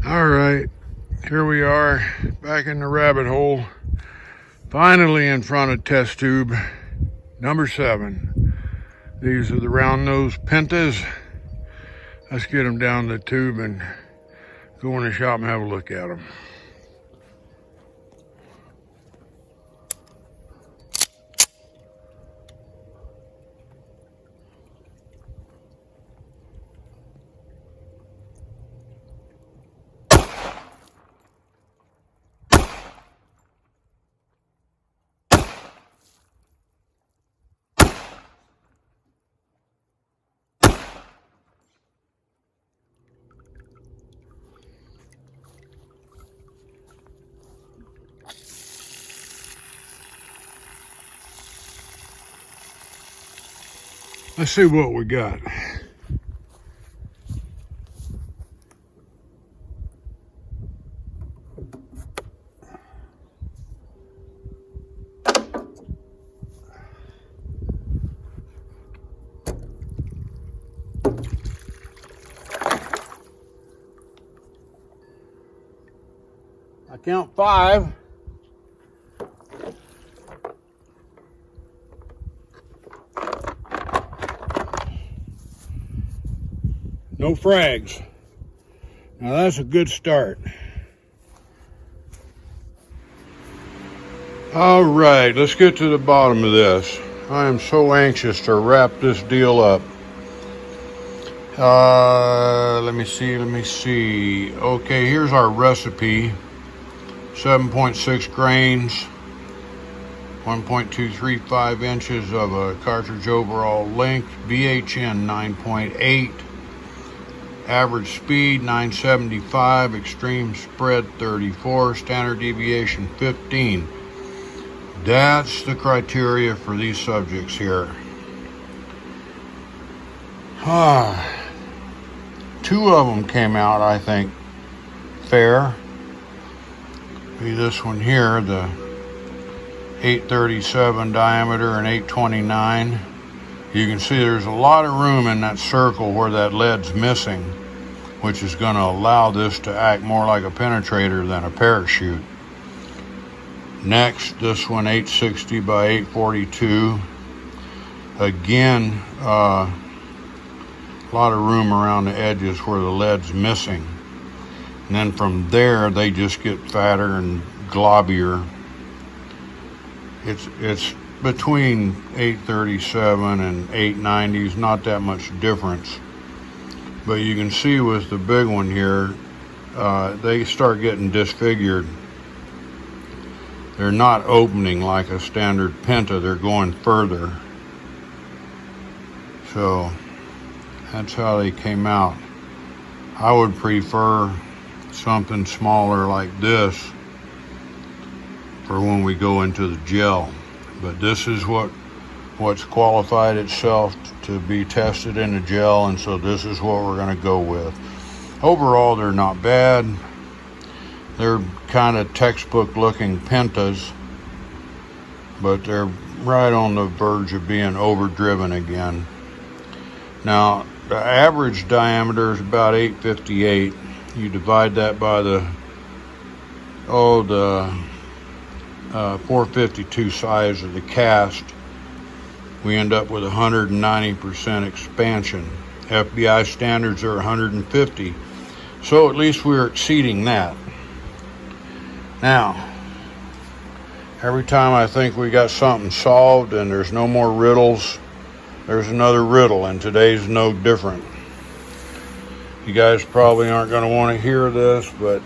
All right, here we are back in the rabbit hole. Finally in front of test tube number 7. These are the round nose Pentas. Let's get them down the tube and go in the shop and have a look at them. Let's see what we got. I count 5. No frags. Now that's a good start. All right, let's get to the bottom of this. I am so anxious to wrap this deal up. Let me see. Okay, here's our recipe. 7.6 grains, 1.235 inches of a cartridge overall length, BHN 9.8, average speed 975, extreme spread 34, standard deviation 15. That's the criteria for these subjects here. 2 of them came out, I think, fair. Be this one here, the 837 diameter and 829. You can see there's a lot of room in that circle where that lead's missing, which is going to allow this to act more like a penetrator than a parachute. Next, this one 860 by 842. Again, a lot of room around the edges where the lead's missing. And then from there, they just get fatter and globier. It's between 837 and 890s, not that much difference. But you can see with the big one here, they start getting disfigured. They're not opening like a standard Penta, they're going further. So that's how they came out. I would prefer something smaller like this for when we go into the gel, but this is what's qualified itself to be tested in the gel, and so this is what we're going to go with. Overall, they're not bad. They're kind of textbook looking Pentas, but they're right on the verge of being overdriven again. Now the average diameter is about 858. You divide that by the 452 size of the cast, we end up with 190% expansion. FBI standards are 150, so at least we're exceeding that. Now, every time I think we got something solved and there's no more riddles, there's another riddle, and today's no different. You guys probably aren't going to want to hear this, but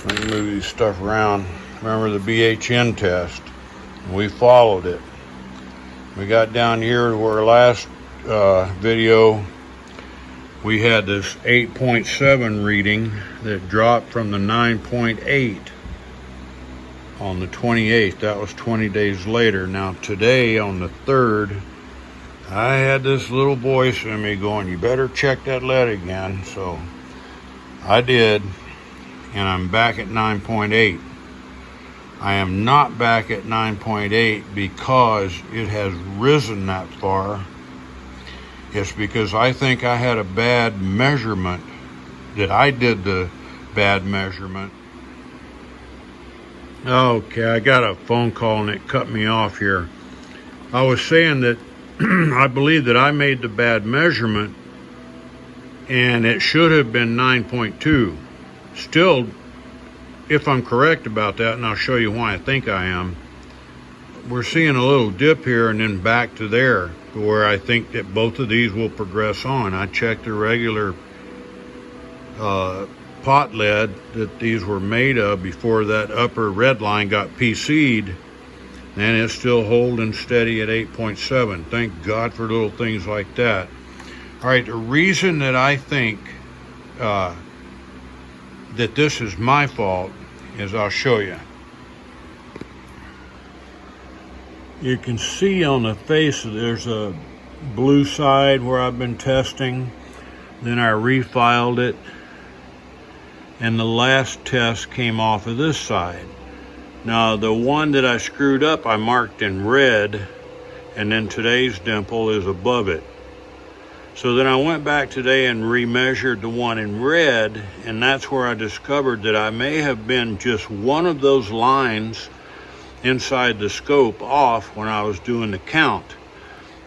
let me move this stuff around. Remember the BHN test? We followed it. We got down here to where last video we had this 8.7 reading that dropped from the 9.8 on the 28th. That was 20 days later. Now today on the 3rd, I had this little voice in me going, you better check that lead again. So I did, and I'm back at 9.8. I am not back at 9.8 because it has risen that far. It's because I think I had a bad measurement that I did the bad measurement. Okay, I got a phone call and it cut me off here. I was saying that I believe that I made the bad measurement and it should have been 9.2. Still, if I'm correct about that, and I'll show you why I think I am, we're seeing a little dip here and then back to there, where I think that both of these will progress on. I checked the regular pot lead that these were made of before that upper red line got PC'd, and it's still holding steady at 8.7. Thank God for little things like that. All right, the reason that I think that this is my fault is I'll show you. You can see on the face there's a blue side where I've been testing. Then I refiled it, and the last test came off of this side. Now the one that I screwed up I marked in red, and then today's dimple is above it. So then I went back today and remeasured the one in red, and that's where I discovered that I may have been just one of those lines inside the scope off when I was doing the count.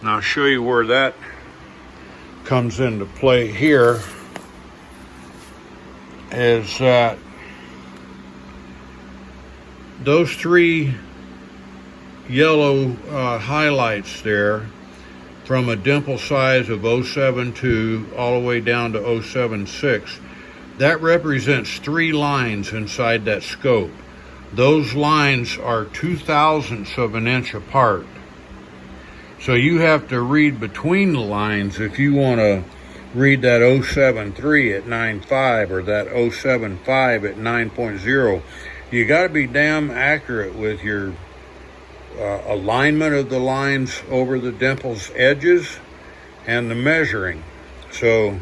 And I'll show you where that comes into play here. Is that those three yellow highlights there, from a dimple size of 0.72 all the way down to 0.76, that represents 3 lines inside that scope. Those lines are 0.02 of an inch apart. So you have to read between the lines if you want to read that 0.73 at 9.5 or that 0.75 at 9.0. You got to be damn accurate with your alignment of the lines over the dimple's edges and the measuring. So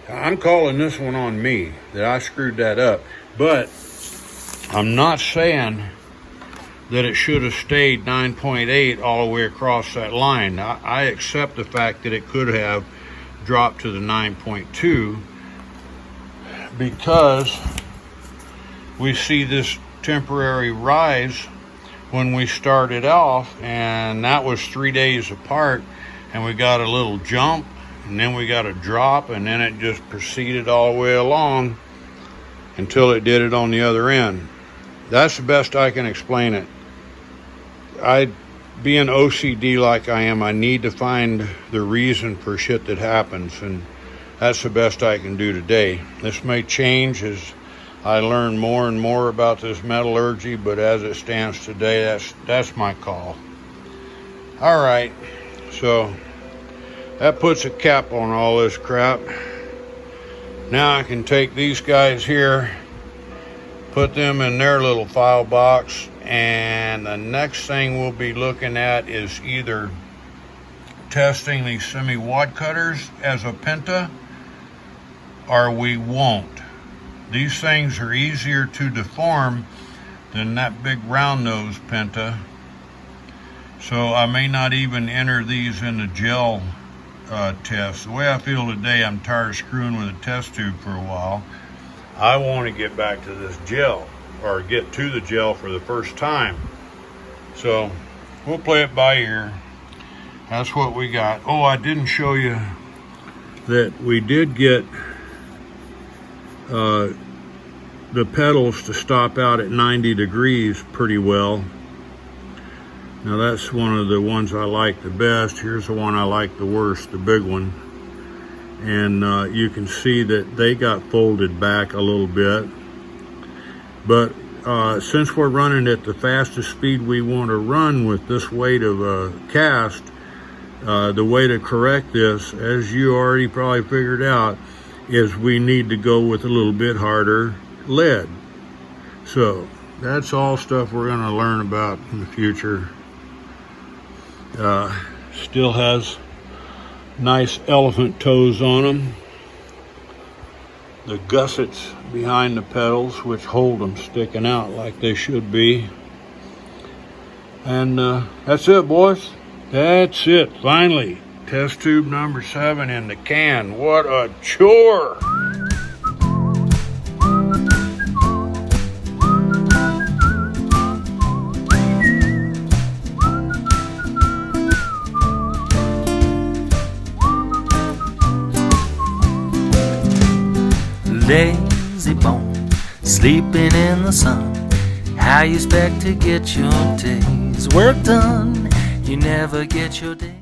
I'm calling this one on me that I screwed that up. But I'm not saying that it should have stayed 9.8 all the way across that line. I accept the fact that it could have dropped to the 9.2 because we see this temporary rise when we started off, and that was 3 days apart, and we got a little jump, and then we got a drop, and then it just proceeded all the way along until it did it on the other end. That's the best I can explain it. Being OCD like I am, I need to find the reason for shit that happens, and that's the best I can do today. This may change as I learn more and more about this metallurgy, but as it stands today, that's my call. All right, so that puts a cap on all this crap. Now I can take these guys here, put them in their little file box, and the next thing we'll be looking at is either testing these semi-wad cutters as a Penta, or we won't. These things are easier to deform than that big round nose Penta, so I may not even enter these in the gel test. The way I feel today, I'm tired of screwing with a test tube for a while. I want to get back to this gel, or get to the gel for the first time. So we'll play it by ear. That's what we got. Oh, I didn't show you that we did get the pedals to stop out at 90 degrees pretty well. Now that's one of the ones I like the best. Here's the one I like the worst, the big one. And you can see that they got folded back a little bit. But since we're running at the fastest speed we want to run with this weight of a cast, the way to correct this, as you already probably figured out, is we need to go with a little bit harder lead. So that's all stuff we're going to learn about in the future. Still has nice elephant toes on them. The gussets behind the pedals, which hold them sticking out like they should be. And that's it, boys. That's it. Finally, test tube number 7 in the can. What a chore! lazy bone, sleeping in the sun. How you expect to get your day's work done? You never get your day.